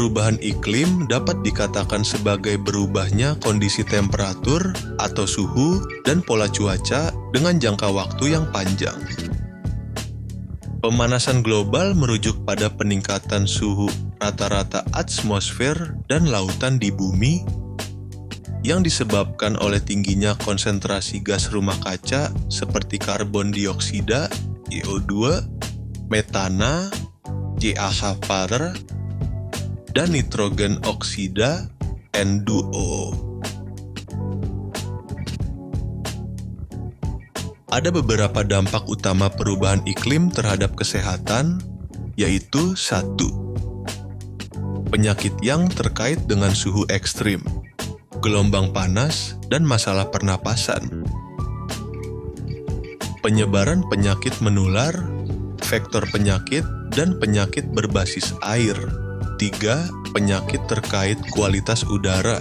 Perubahan iklim dapat dikatakan sebagai berubahnya kondisi temperatur atau suhu dan pola cuaca dengan jangka waktu yang panjang. Pemanasan global merujuk pada peningkatan suhu rata-rata atmosfer dan lautan di bumi yang disebabkan oleh tingginya konsentrasi gas rumah kaca seperti karbon dioksida, CO2, metana, CH4, dan nitrogen oksida, N2O. Ada beberapa dampak utama perubahan iklim terhadap kesehatan, yaitu 1. Penyakit yang terkait dengan suhu ekstrim, gelombang panas, dan masalah pernapasan. Penyebaran penyakit menular, vektor penyakit, dan penyakit berbasis air. 3. Penyakit terkait kualitas udara,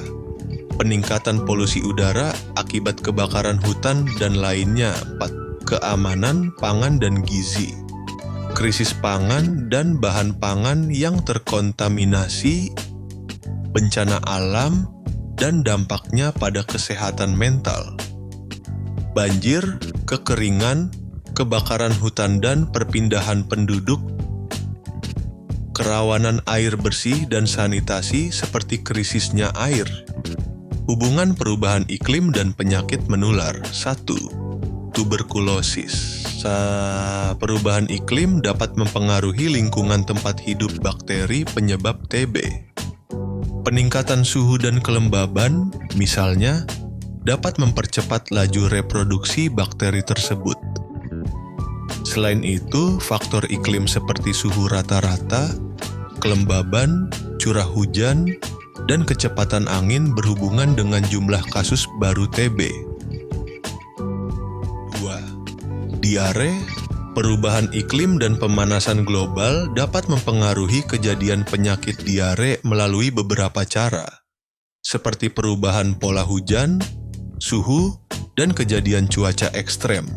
peningkatan polusi udara akibat kebakaran hutan dan lainnya. 4. Keamanan pangan dan gizi, krisis pangan dan bahan pangan yang terkontaminasi, bencana alam, dan dampaknya pada kesehatan mental. Banjir, kekeringan, kebakaran hutan dan perpindahan penduduk, kerawanan air bersih dan sanitasi seperti krisisnya air. Hubungan perubahan iklim dan penyakit menular. 1. Tuberkulosis. Perubahan iklim dapat mempengaruhi lingkungan tempat hidup bakteri penyebab TB. Peningkatan suhu dan kelembaban, misalnya, dapat mempercepat laju reproduksi bakteri tersebut. Selain itu, faktor iklim seperti suhu rata-rata, kelembaban, curah hujan, dan kecepatan angin berhubungan dengan jumlah kasus baru TB. 2. Diare. Perubahan iklim dan pemanasan global dapat mempengaruhi kejadian penyakit diare melalui beberapa cara, seperti perubahan pola hujan, suhu, dan kejadian cuaca ekstrem.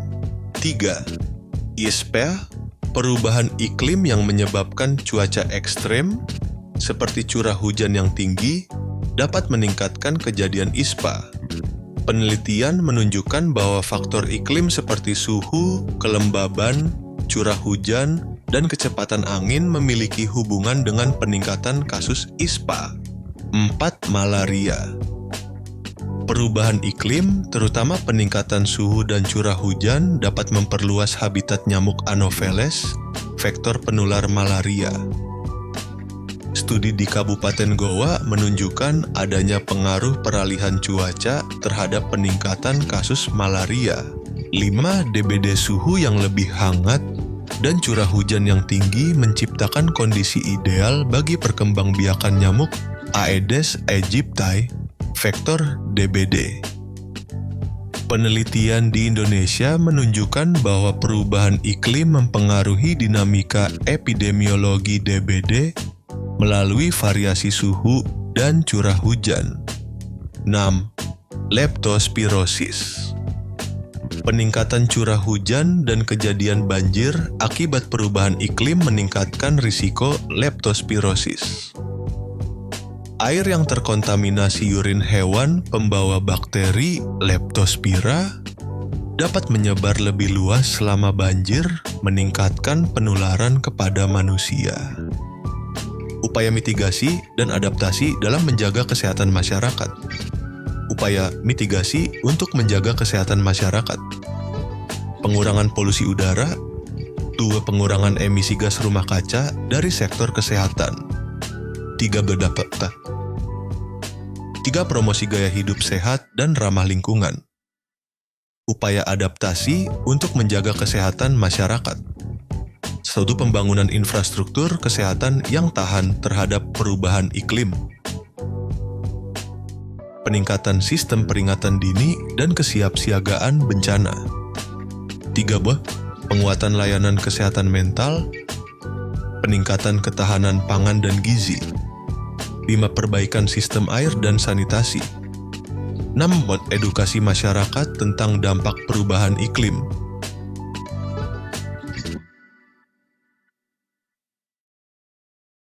3. ISPA, perubahan iklim yang menyebabkan cuaca ekstrem, seperti curah hujan yang tinggi, dapat meningkatkan kejadian ISPA. Penelitian menunjukkan bahwa faktor iklim seperti suhu, kelembaban, curah hujan, dan kecepatan angin memiliki hubungan dengan peningkatan kasus ISPA. 4. Malaria. Perubahan iklim, terutama peningkatan suhu dan curah hujan, dapat memperluas habitat nyamuk Anopheles, vektor penular malaria. Studi di Kabupaten Goa menunjukkan adanya pengaruh peralihan cuaca terhadap peningkatan kasus malaria. 5. DBD suhu yang lebih hangat dan curah hujan yang tinggi menciptakan kondisi ideal bagi perkembangbiakan nyamuk Aedes aegypti, vektor DBD. Penelitian di Indonesia menunjukkan bahwa perubahan iklim mempengaruhi dinamika epidemiologi DBD melalui variasi suhu dan curah hujan. 6. Leptospirosis. Peningkatan curah hujan dan kejadian banjir akibat perubahan iklim meningkatkan risiko leptospirosis. Air yang terkontaminasi urin hewan pembawa bakteri Leptospira dapat menyebar lebih luas selama banjir, meningkatkan penularan kepada manusia. Upaya mitigasi dan adaptasi dalam menjaga kesehatan masyarakat. Upaya mitigasi untuk menjaga kesehatan masyarakat. Pengurangan polusi udara. 2. Pengurangan emisi gas rumah kaca dari sektor kesehatan. 3. Berdampak. 3. Promosi gaya hidup sehat dan ramah lingkungan. Upaya adaptasi untuk menjaga kesehatan masyarakat. 1. Pembangunan infrastruktur kesehatan yang tahan terhadap perubahan iklim. Peningkatan sistem peringatan dini dan kesiapsiagaan bencana. 3. Penguatan layanan kesehatan mental, peningkatan ketahanan pangan dan gizi. 5. Perbaikan sistem air dan sanitasi. 6. Edukasi masyarakat tentang dampak perubahan iklim.